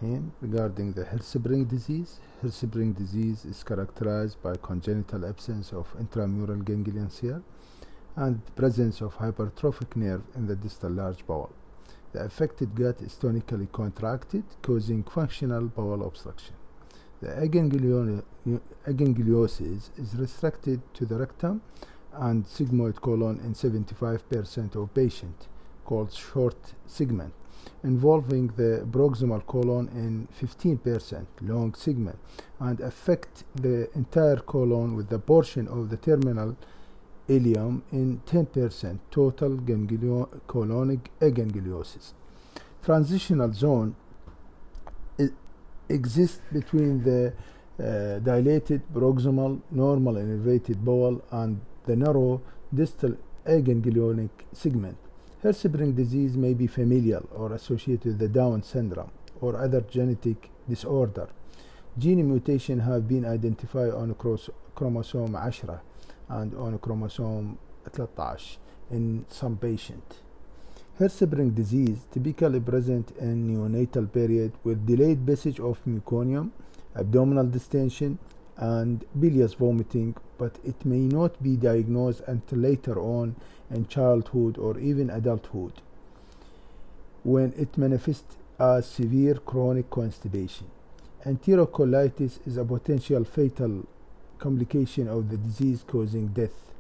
الرحيم. Regarding the Hirschsprung disease, Hirschsprung disease is characterized by congenital absence of intramural ganglion cell and presence of hypertrophic nerve in the distal large bowel. The affected gut is tonically contracted, causing functional bowel obstruction. The agangliosis is restricted to the rectum and sigmoid colon in 75% of patients, called short segment, involving the proximal colon in 15%, long segment, and affect the entire colon with the portion of the terminal ileum in 10%, total colonic agangliosis. Transitional zone exists between the dilated proximal normal innervated bowel and the narrow distal aganglionic segment. Hirschsprung disease may be familial or associated with the Down syndrome or other genetic disorder. Gene mutation have been identified on chromosome 10 and on chromosome 13 in some patients. Hirschsprung disease typically present in neonatal period with delayed passage of meconium, abdominal distension, and bilious vomiting, but it may not be diagnosed until later on in childhood or even adulthood, when it manifests as severe chronic constipation. Enterocolitis is a potential fatal complication of the disease causing death.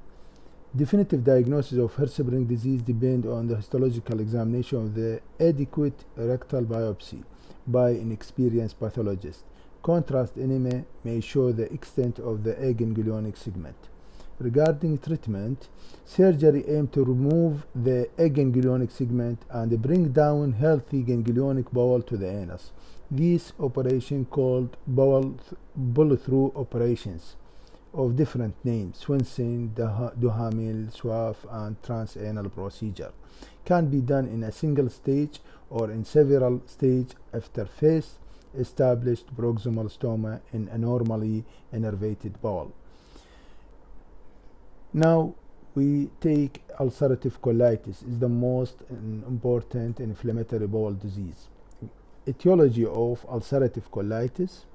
Definitive diagnosis of Hirschsprung disease depends on the histological examination of the adequate rectal biopsy by an experienced pathologist. Contrast enema may show the extent of the aganglionic segment. Regarding treatment, surgery aims to remove the aganglionic segment and bring down healthy ganglionic bowel to the anus. These operations called pull-through operations of different names, Swenson, Duhamel, Swaff, and transanal procedure, can be done in a single stage or in several stages after first established proximal stoma in a normally innervated bowel. Now we take ulcerative colitis is the most important inflammatory bowel disease. Etiology of ulcerative colitis.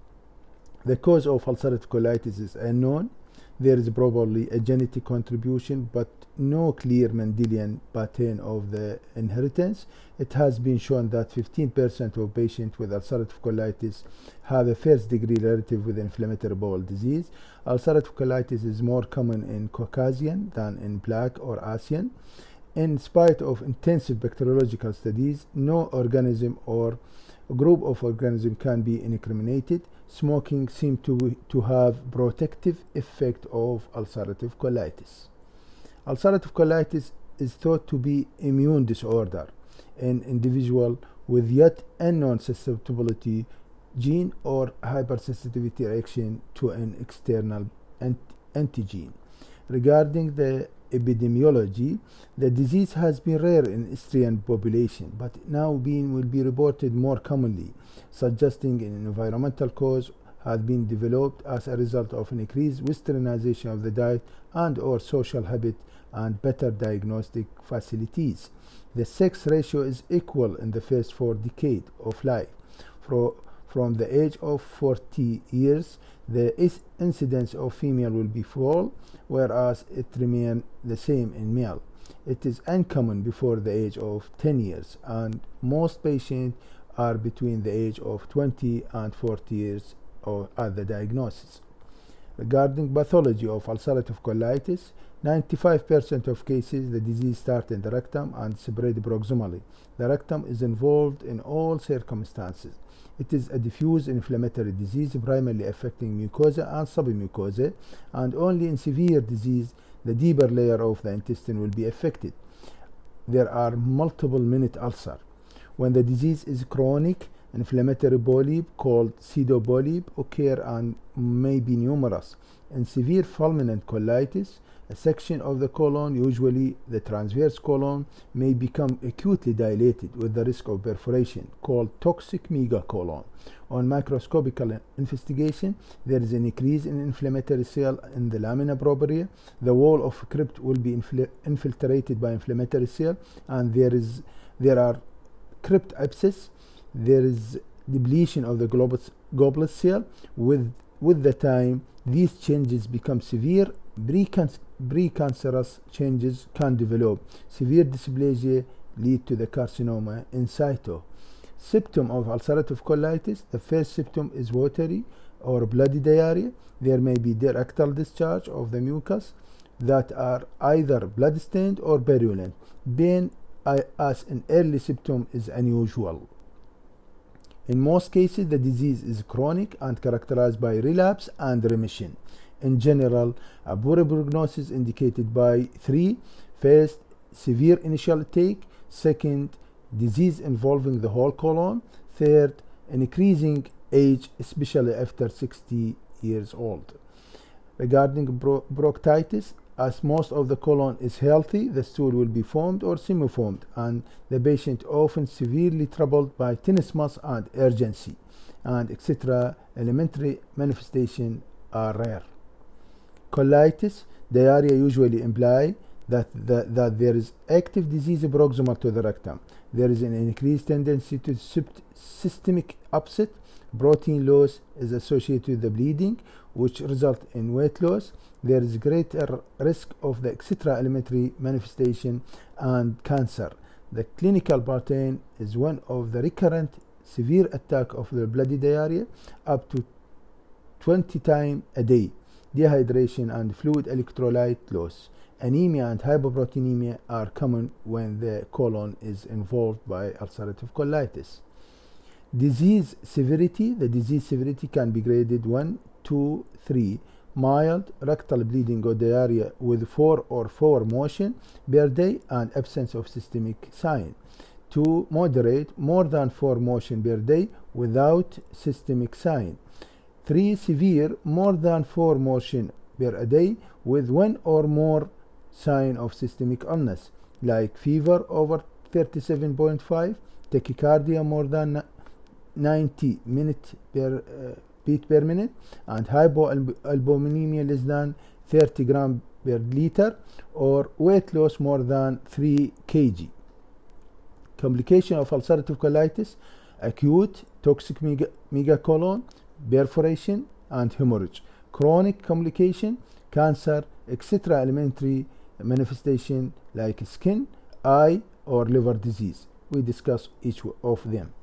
The cause of ulcerative colitis is unknown. There is probably a genetic contribution, but no clear Mendelian pattern of the inheritance. It has been shown that 15% of patients with ulcerative colitis have a first-degree relative with inflammatory bowel disease. Ulcerative colitis is more common in Caucasian than in Black or Asian. In spite of intensive bacteriological studies, no organism or group of organisms can be incriminated. Smoking seems to have protective effect of ulcerative colitis. Ulcerative colitis is thought to be immune disorder in individual with yet unknown susceptibility gene or hypersensitivity reaction to an external antigen. Regarding the epidemiology, the disease has been rare in Austrian population, but now will be reported more commonly, suggesting an environmental cause has been developed as a result of an increased westernization of the diet and or social habit and better diagnostic facilities. The sex ratio is equal in the first 4 decades of life. From the age of 40 years, the incidence of female will be fall, whereas it remains the same in male. It is uncommon before the age of 10 years, and most patients are between the age of 20 and 40 years at the diagnosis. Regarding pathology of ulcerative colitis, 95% of cases the disease starts in the rectum and spread proximally. The rectum is involved in all circumstances. It is a diffuse inflammatory disease primarily affecting mucosa and submucosa, and only in severe disease the deeper layer of the intestine will be affected. There are multiple minute ulcers. When the disease is chronic, inflammatory polyp called pseudopolyp occur and may be numerous. In severe fulminant colitis, a section of the colon, usually the transverse colon, may become acutely dilated with the risk of perforation, called toxic megacolon. On microscopical investigation, there is an increase in inflammatory cell in the lamina propria. The wall of crypt will be infiltrated by inflammatory cell, and there are crypt abscess. There is depletion of the goblet cell. With the time, these changes become severe. Precancerous changes can develop. Severe dysplasia lead to the carcinoma in situ. Symptom of ulcerative colitis: the first symptom is watery or bloody diarrhea. There may be rectal discharge of the mucus that are either blood-stained or purulent. Pain as an early symptom is unusual. In most cases, the disease is chronic and characterized by relapse and remission. In general, a poor prognosis indicated by 3. First, severe initial attack. Second, disease involving the whole colon. Third, increasing age, especially after 60 years old. Regarding proctitis, as most of the colon is healthy, the stool will be formed or semi-formed, and the patient often severely troubled by tenesmus and urgency, and etc. Elementary manifestations are rare. Colitis: diarrhea usually imply that there is active disease proximal to the rectum. There is an increased tendency to systemic upset. Protein loss is associated with the bleeding, which results in weight loss. There is greater risk of the extra-alimentary manifestation and cancer. The clinical pattern is one of the recurrent severe attack of the bloody diarrhea up to 20 times a day. Dehydration and fluid electrolyte loss. Anemia and hypoproteinemia are common when the colon is involved by ulcerative colitis. Disease severity: the disease severity can be graded 1, 2, 3. Mild rectal bleeding or diarrhea with 4 or 4 motion per day and absence of systemic sign. 2. Moderate, more than 4 motion per day without systemic sign. 3. Severe, more than 4 motion per day with 1 or more sign of systemic illness, like fever over 37.5, tachycardia more than 90 beat per minute, and hypoalbuminemia less than 30 gram per liter, or weight loss more than 3 kg. Complication of ulcerative colitis: acute toxic megacolon, perforation, and hemorrhage. Chronic complication: cancer, etc. Elementary manifestation like skin, eye, or liver disease. We discuss each of them.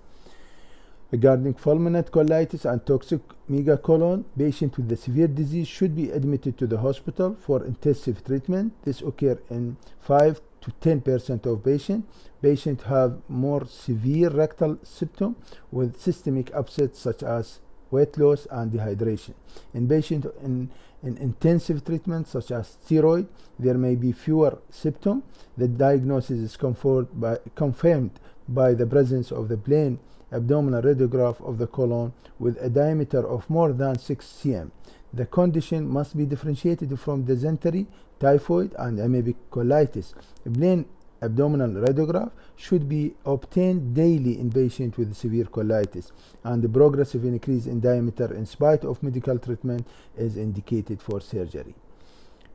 Regarding fulminant colitis and toxic megacolon, patients with the severe disease should be admitted to the hospital for intensive treatment. This occurs in 5 to 10% of patients. Patients have more severe rectal symptoms with systemic upset such as weight loss and dehydration. In patients in intensive treatment such as steroid, there may be fewer symptoms. The diagnosis is confirmed by the presence of the plain abdominal radiograph of the colon with a diameter of more than 6 cm. The condition must be differentiated from dysentery, typhoid, and amoebic colitis. A plain abdominal radiograph should be obtained daily in patients with severe colitis, and the progressive increase in diameter in spite of medical treatment is indicated for surgery.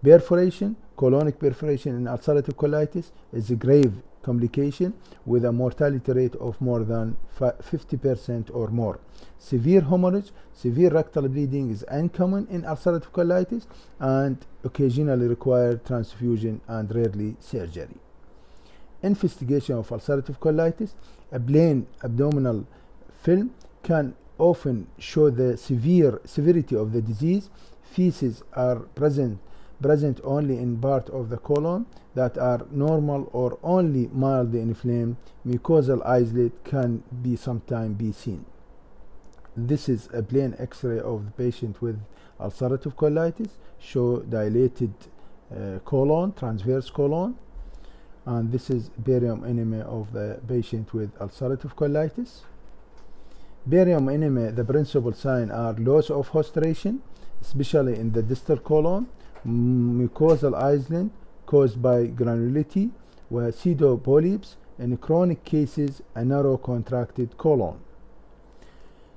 Perforation: colonic perforation in ulcerative colitis is a grave complication with a mortality rate of more than 50% or more. Severe hemorrhage: severe rectal bleeding is uncommon in ulcerative colitis and occasionally require transfusion and rarely surgery. Investigation of ulcerative colitis: a plain abdominal film can often show the severity of the disease. Feces are present only in part of the colon that are normal or only mildly inflamed. Mucosal islet can sometimes be seen. This is a plain X-ray of the patient with ulcerative colitis, show dilated colon, transverse colon, and this is barium enema of the patient with ulcerative colitis. Barium enema, the principal sign are loss of host ration, especially in the distal colon, mucosal island caused by granulity, pseudopolyps, in chronic cases a narrow contracted colon.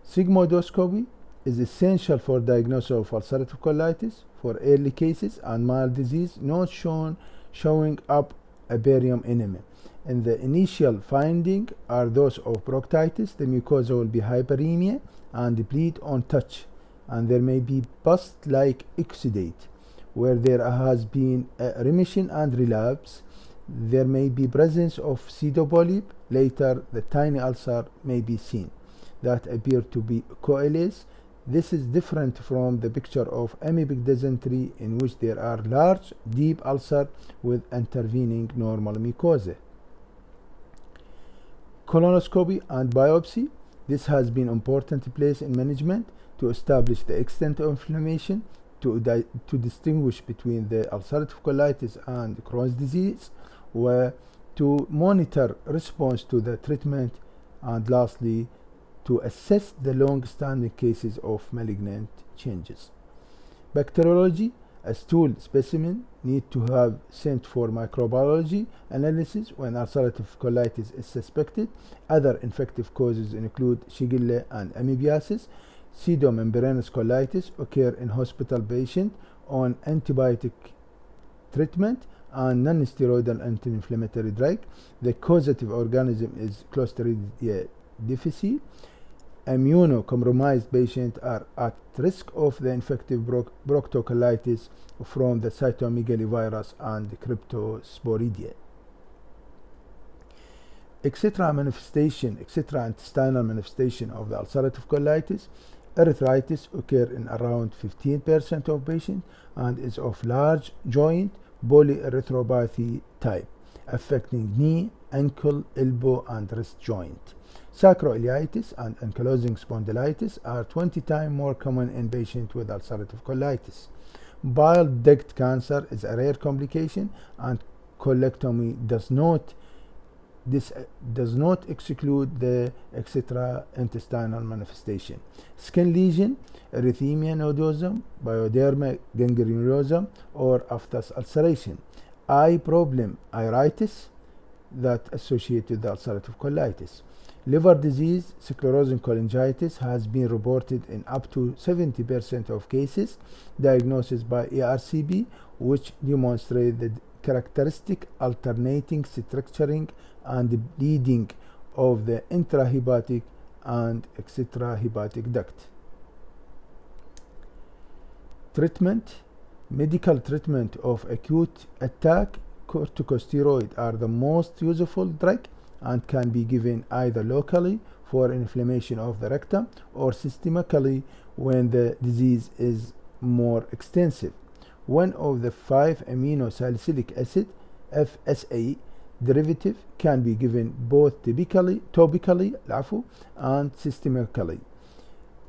Sigmoidoscopy is essential for diagnosis of ulcerative colitis for early cases and mild disease not showing up a barium enema. And the initial finding are those of proctitis. The mucosa will be hyperemia and bleed on touch, and there may be pus-like exudate where there has been a remission and relapse. There may be presence of pseudopolyp. Later, the tiny ulcer may be seen that appear to be coalesced. This is different from the picture of amoebic dysentery, in which there are large, deep ulcer with intervening normal mucosa. Colonoscopy and biopsy. This has been an important place in management to establish the extent of inflammation, to distinguish between the ulcerative colitis and Crohn's disease, to monitor response to the treatment, and lastly, to assess the long-standing cases of malignant changes. Bacteriology. A stool specimen need to have sent for microbiology analysis when ulcerative colitis is suspected. Other infective causes include Shigella and amoebiasis. Pseudomembranous colitis occur in hospital patients on antibiotic treatment and non-steroidal anti-inflammatory drug. The causative organism is Clostridia difficile. Immunocompromised patients are at risk of the infective proctocolitis from the cytomegalovirus and cryptosporidia. Etc. manifestation, etc. intestinal manifestation of the ulcerative colitis. Arthritis occur in around 15% of patients and is of large joint polyarthropathy type, affecting knee, ankle, elbow, and wrist joint. Sacroiliitis and ankylosing spondylitis are 20 times more common in patients with ulcerative colitis. Bile duct cancer is a rare complication, and colectomy does not exclude the extraintestinal manifestation. Skin lesion, erythema nodosum, pyoderma gangrenosum, or aphthous ulceration. Eye problem, iritis, that associated with the ulcerative colitis. Liver disease, sclerosing cholangitis, has been reported in up to 70% of cases. Diagnosis by ERCP, which demonstrate the characteristic alternating structuring and bleeding of the intrahepatic and extrahepatic duct. Treatment. Medical treatment of acute attack. Corticosteroids are the most useful drug and can be given either locally for inflammation of the rectum or systemically when the disease is more extensive. One of the 5-amino-salicylic acid FSA derivative can be given both topically and systemically.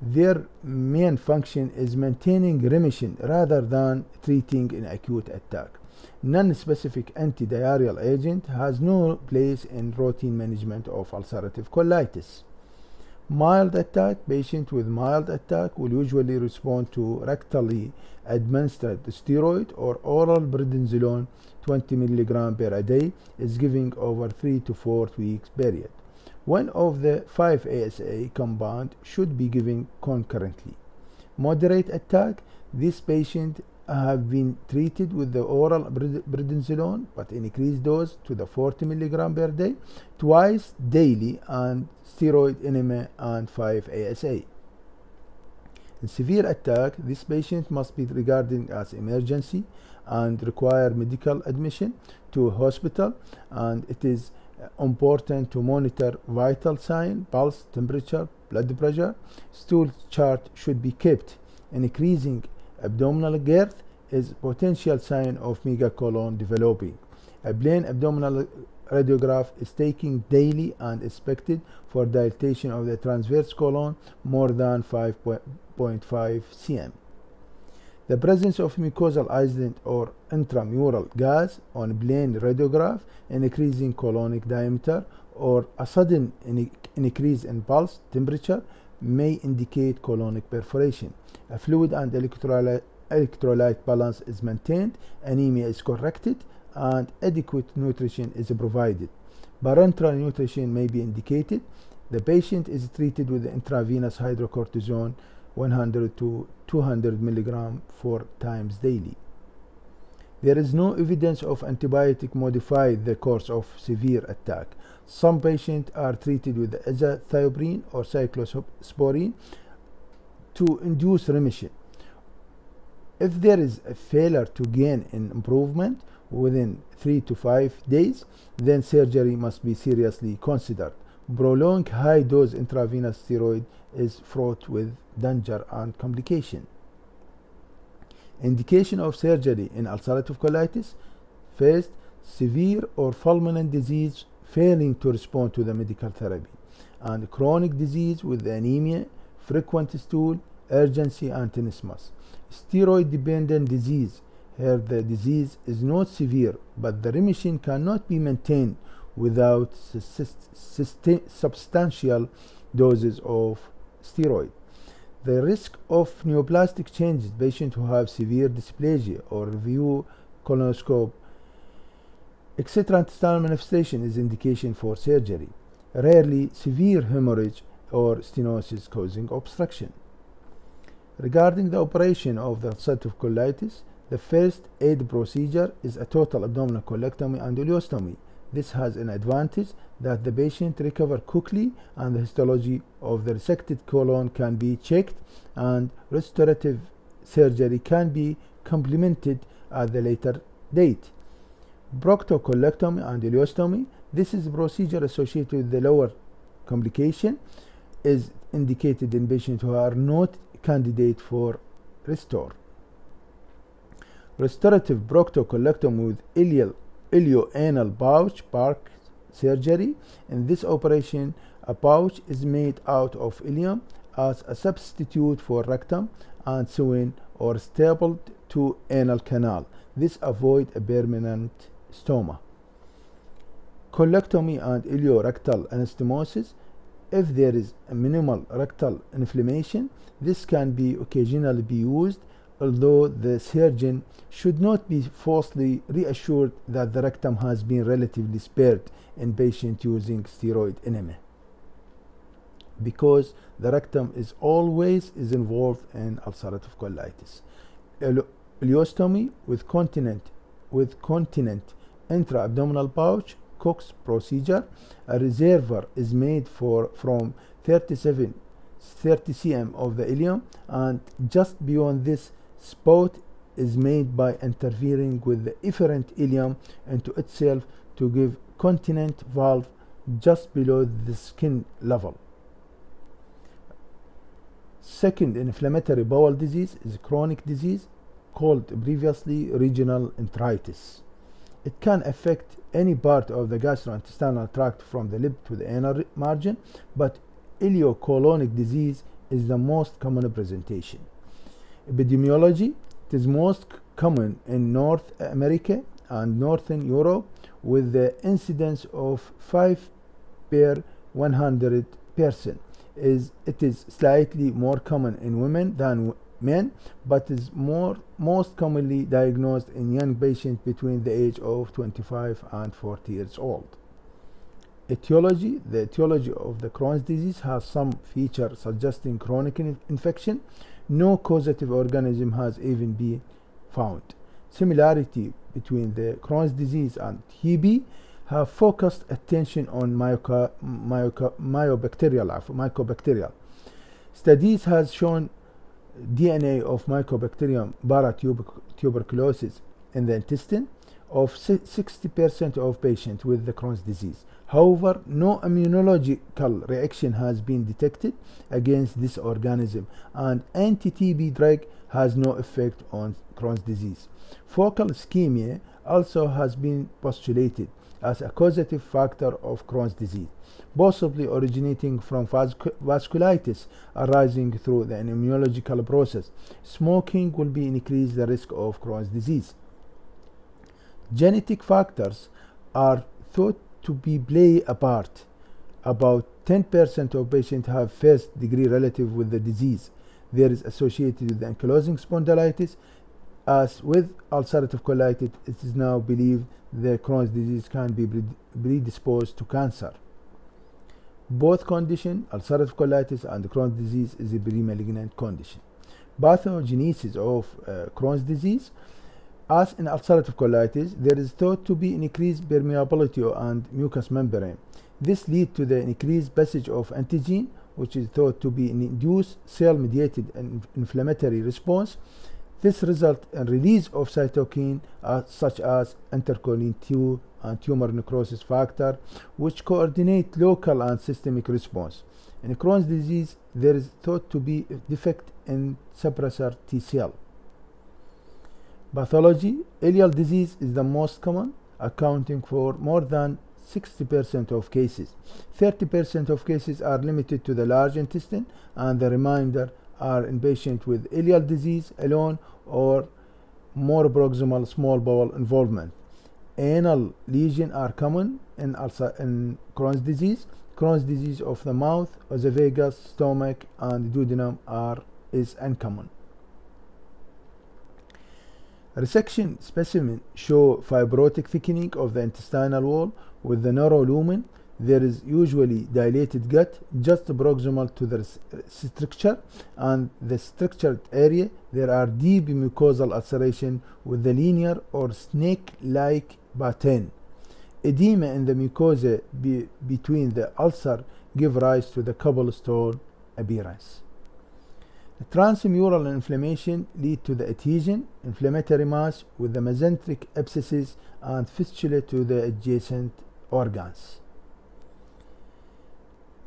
Their main function is maintaining remission rather than treating an acute attack. Non-specific antidiarrheal agent has no place in routine management of ulcerative colitis. Mild attack. Patient with mild attack will usually respond to rectally administered steroid or oral prednisolone 20 mg per a day is given over 3 to 4 weeks period. One of the 5-ASA compound should be given concurrently. Moderate attack. This patient have been treated with the oral prednisolone but increased dose to the 40 mg per day twice daily and steroid enema and 5-ASA. In severe attack, this patient must be regarded as emergency and require medical admission to a hospital, and it is important to monitor vital sign, pulse, temperature, blood pressure. Stool chart should be kept. Increasing abdominal girth is potential sign of megacolon developing. A plain abdominal radiograph is taken daily and expected for dilatation of the transverse colon more than 5.5 cm. The presence of mucosal incident or intramural gas on plain radiograph, increasing colonic diameter, or a sudden increase in pulse temperature may indicate colonic perforation. A fluid and electrolyte balance is maintained, anemia is corrected, and adequate nutrition is provided. Parenteral nutrition may be indicated. The patient is treated with intravenous hydrocortisone 100 to 200 mg 4 times daily. There is no evidence of antibiotic modify the course of severe attack. Some patients are treated with azathioprine or cyclosporine to induce remission. If there is a failure to gain an improvement within 3 to 5 days, then surgery must be seriously considered. Prolonged high-dose intravenous steroid is fraught with danger and complication. Indication of surgery in ulcerative colitis: first, severe or fulminant disease failing to respond to the medical therapy, and chronic disease with anemia, frequent stool, urgency, and tenesmus. Steroid-dependent disease: here the disease is not severe, but the remission cannot be maintained without substantial doses of steroid. The risk of neoplastic changes: patients who have severe dysplasia or review colonoscope, extraintestinal manifestation is indication for surgery. Rarely severe hemorrhage or stenosis causing obstruction. Regarding the operation of the ulcerative colitis, the first aid procedure is a total abdominal colectomy and ileostomy. This has an advantage that the patient recover quickly and the histology of the resected colon can be checked, and restorative surgery can be complemented at the later date. Proctocolectomy and ileostomy: this is a procedure associated with the lower complication, is indicated in patients who are not candidate for restore. Restorative proctocolectomy with ilioanal pouch park surgery. In this operation, a pouch is made out of ileum as a substitute for rectum and sewn or stapled to anal canal. This avoids a permanent stoma. Colectomy and ileorectal anastomosis: if there is a minimal rectal inflammation, this can be occasionally be used, although the surgeon should not be falsely reassured that the rectum has been relatively spared in patients using steroid enema, because the rectum is always involved in ulcerative colitis. Ileostomy with continent intra-abdominal pouch, Cox procedure. A reservoir is made from 30 cm of the ileum, and just beyond this, spout is made by interfering with the efferent ileum into itself to give continent valve just below the skin level. Second inflammatory bowel disease is chronic disease called previously regional enteritis. It can affect any part of the gastrointestinal tract from the lip to the anal margin, but ileocolonic disease is the most common presentation. Epidemiology: it is most common in North America and Northern Europe, with the incidence of 5 per 100 person. It is slightly more common in women than men, but is most commonly diagnosed in young patients between the age of 25 and 40 years old. Etiology: the etiology of the Crohn's disease has some feature suggesting chronic infection. No causative organism has even been found. Similarity between the Crohn's disease and TB have focused attention on mycobacterial. Studies has shown DNA of Mycobacterium paratuberculosis in the intestine of 60% of patients with the Crohn's disease. However, no immunological reaction has been detected against this organism, and anti-TB drug has no effect on Crohn's disease. Focal ischemia also has been postulated as a causative factor of Crohn's disease, possibly originating from vasculitis arising through the immunological process. Smoking will increase the risk of Crohn's disease. Genetic factors are thought to play a part. About 10% of patients have first-degree relative with the disease. There is associated with the ankylosing spondylitis. As with ulcerative colitis, it is now believed that Crohn's disease can be predisposed to cancer. Both conditions, ulcerative colitis and Crohn's disease, is a pre-malignant condition. Pathogenesis of Crohn's disease: As in ulcerative colitis, there is thought to be increased permeability and mucous membrane. This leads to the increased passage of antigen, which is thought to be an induced cell-mediated inflammatory response. This results in release of cytokine such as interleukin 2 and tumor necrosis factor, which coordinate local and systemic response. In Crohn's disease, there is thought to be a defect in suppressor T cell. Pathology: ileal disease is the most common, accounting for more than 60% of cases. 30% of cases are limited to the large intestine, and the remainder are in patients with ileal disease alone or more proximal small bowel involvement. Anal lesions are common in Crohn's disease. Crohn's disease of the mouth, esophagus, stomach, and duodenum is uncommon. Resection specimen show fibrotic thickening of the intestinal wall with the narrow lumen. There is usually dilated gut just proximal to the stricture, and the structured area there are deep mucosal ulceration with the linear or snake-like pattern. Edema in the mucosa between the ulcer give rise to the cobblestone appearance. The transmural inflammation lead to the adhesion, inflammatory mass with the mesenteric abscesses and fistula to the adjacent organs.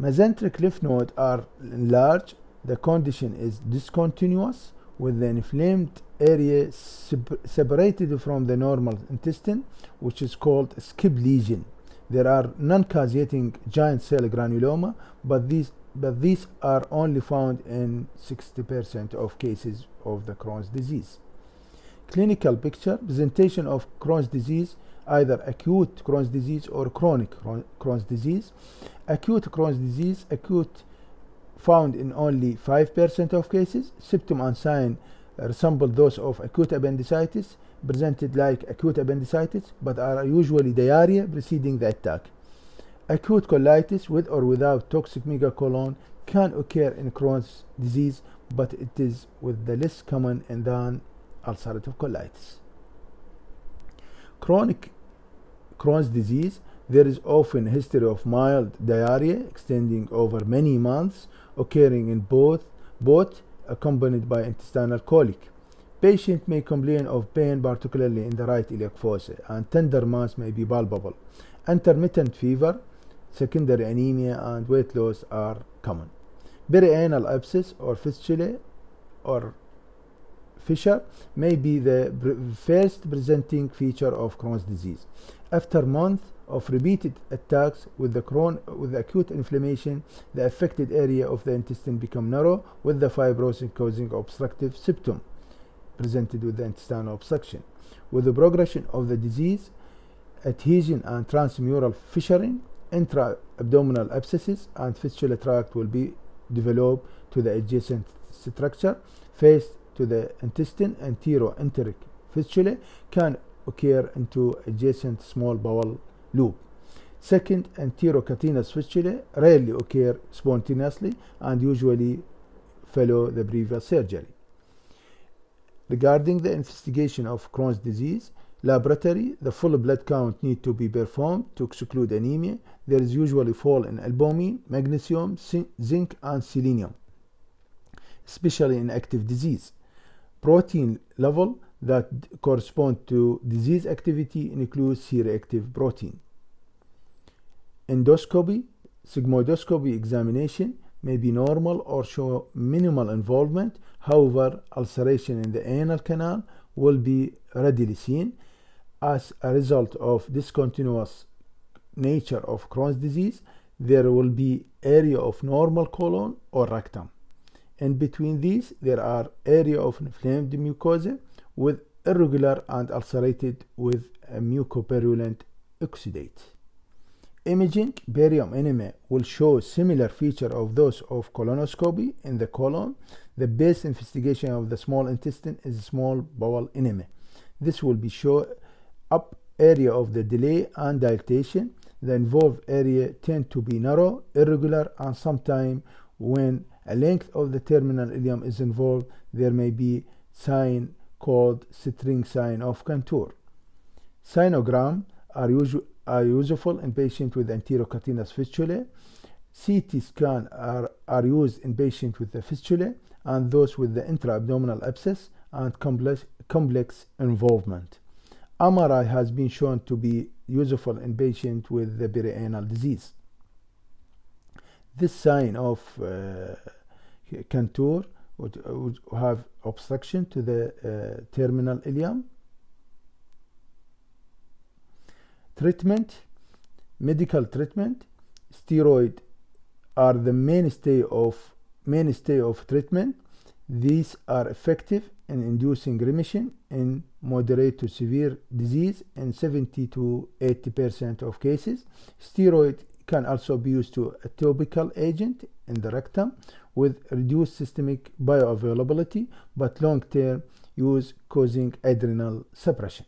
Mesenteric lymph nodes are enlarged. The condition is discontinuous with the inflamed area separated from the normal intestine, which is called a skip lesion. There are non-causating giant cell granuloma, but these are only found in 60% of cases of the Crohn's disease. Clinical picture: presentation of Crohn's disease, either acute Crohn's disease or chronic Crohn's disease. Acute Crohn's disease, acute found in only 5% of cases. Symptom and sign resemble those of acute appendicitis, presented like acute appendicitis, but are usually diarrhea preceding the attack. Acute colitis with or without toxic megacolon can occur in Crohn's disease, but it is with the less common than ulcerative colitis. Chronic Crohn's disease, there is often a history of mild diarrhea extending over many months, occurring in both accompanied by intestinal colic. Patient may complain of pain, particularly in the right iliac fossa, and tender mass may be palpable. Intermittent fever, secondary anemia, and weight loss are common. Perianal abscess or fistula or fissure may be the first presenting feature of Crohn's disease. After months of repeated attacks with the acute inflammation, the affected area of the intestine become narrow, with the fibrosis causing obstructive septum presented with the intestinal obstruction. With the progression of the disease, adhesion and transmural fissuring, intra-abdominal abscesses and fistula tract will be developed to the adjacent structure. Face to the intestine, entero-enteric fistula can occur into adjacent small bowel loop. Second, enterocutaneous fistula rarely occur spontaneously and usually follow the previous surgery. Regarding the investigation of Crohn's disease, laboratory, the full blood count need to be performed to exclude anemia. There is usually fall in albumin, magnesium, zinc, and selenium, especially in active disease. Protein level that correspond to disease activity includes C-reactive protein. Endoscopy, sigmoidoscopy examination may be normal or show minimal involvement. However, ulceration in the anal canal will be readily seen. As a result of discontinuous nature of Crohn's disease, there will be area of normal colon or rectum. In between these, there are area of inflamed mucosa with irregular and ulcerated with a mucopurulent exudate. Imaging barium enema will show similar feature of those of colonoscopy in the colon. The best investigation of the small intestine is small bowel enema. This will be show up area of the delay and dilatation. The involved area tend to be narrow, irregular, and sometimes when a length of the terminal ileum is involved, there may be sign called string sign of contour. Sinogram are useful in patients with enterocutaneous fistulae. CT scan are used in patients with the fistulae and those with the intra-abdominal abscess and complex involvement. MRI has been shown to be useful in patients with the perianal disease. This sign of contour would have obstruction to the terminal ileum. Treatment, medical treatment, steroids are the mainstay of treatment. These are effective in inducing remission in moderate to severe disease in 70 to 80% of cases. Steroid can also be used to a topical agent in the rectum with reduced systemic bioavailability, but long-term use causing adrenal suppression.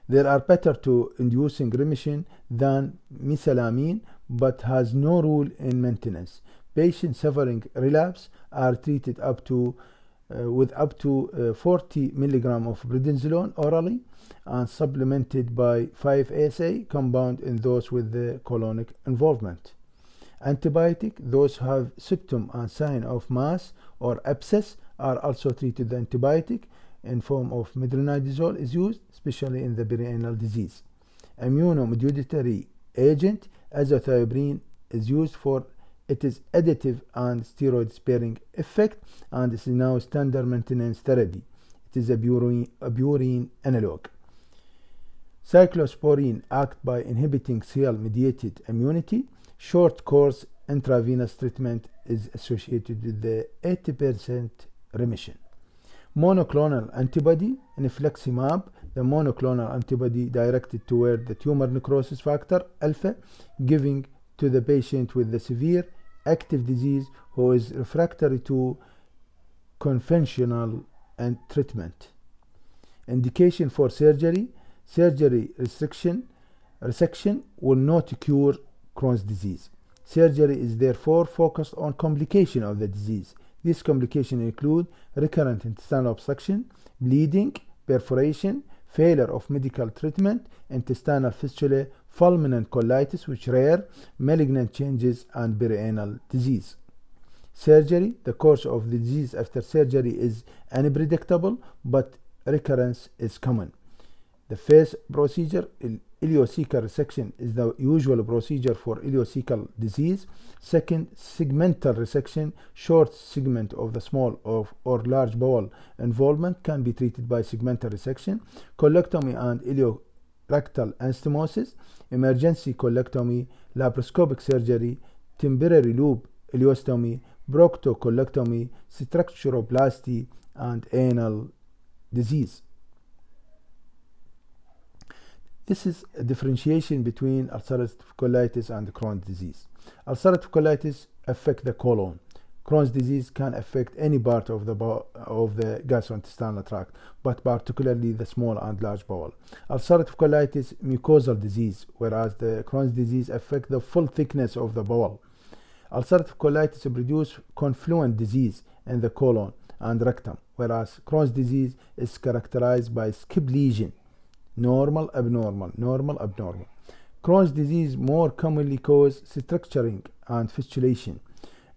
There are better to inducing remission than mesalamine, but has no role in maintenance. Patients suffering relapse are treated with up to 40 milligram of prednisolone orally and supplemented by 5-ASA compound in those with the colonic involvement. Antibiotic, those who have symptom and sign of mass or abscess are also treated with antibiotic in form of metronidazole is used, especially in the perianal disease. Immunomodulatory agent, azathioprine, is used for it is additive and steroid sparing effect and is now standard maintenance therapy. It is a purine analog. Cyclosporine acts by inhibiting cell-mediated immunity. Short course intravenous treatment is associated with the 80% remission. Monoclonal antibody, infliximab, the monoclonal antibody directed toward the tumor necrosis factor alpha, giving to the patient with the severe active disease who is refractory to conventional treatment. Indication for surgery resection will not cure Crohn's disease. Surgery is therefore focused on complication of the disease. These complications include recurrent intestinal obstruction, bleeding, perforation, failure of medical treatment, intestinal fistula, fulminant colitis, which rare, malignant changes, and perianal disease. Surgery, the course of the disease after surgery is unpredictable, but recurrence is common. The first procedure, ileocecal resection, is the usual procedure for ileocecal disease. Second, segmental resection, short segment of the small or large bowel involvement can be treated by segmental resection. Colectomy and ileorectal anastomosis, emergency colectomy, laparoscopic surgery, temporary loop ileostomy, proctocolectomy, structuroplasty, and anal disease. This is a differentiation between ulcerative colitis and Crohn's disease. Ulcerative colitis affects the colon. Crohn's disease can affect any part of the gastrointestinal tract, but particularly the small and large bowel. Ulcerative colitis mucosal disease, whereas the Crohn's disease affects the full thickness of the bowel. Ulcerative colitis produces confluent disease in the colon and rectum, whereas Crohn's disease is characterized by skip lesion. Normal, abnormal, normal, abnormal. Crohn's disease more commonly causes structuring and fistulation.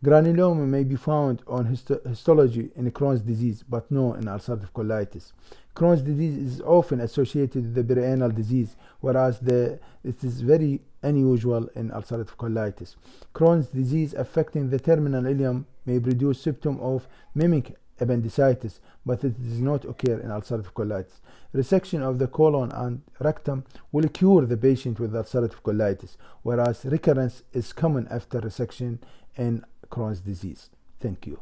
Granuloma may be found on histology in Crohn's disease, but no in ulcerative colitis. Crohn's disease is often associated with the perianal disease, whereas it is very unusual in ulcerative colitis. Crohn's disease affecting the terminal ileum may produce symptoms of mimic appendicitis, but it does not occur in ulcerative colitis. Resection of the colon and rectum will cure the patient with ulcerative colitis, whereas recurrence is common after resection in Crohn's disease. Thank you.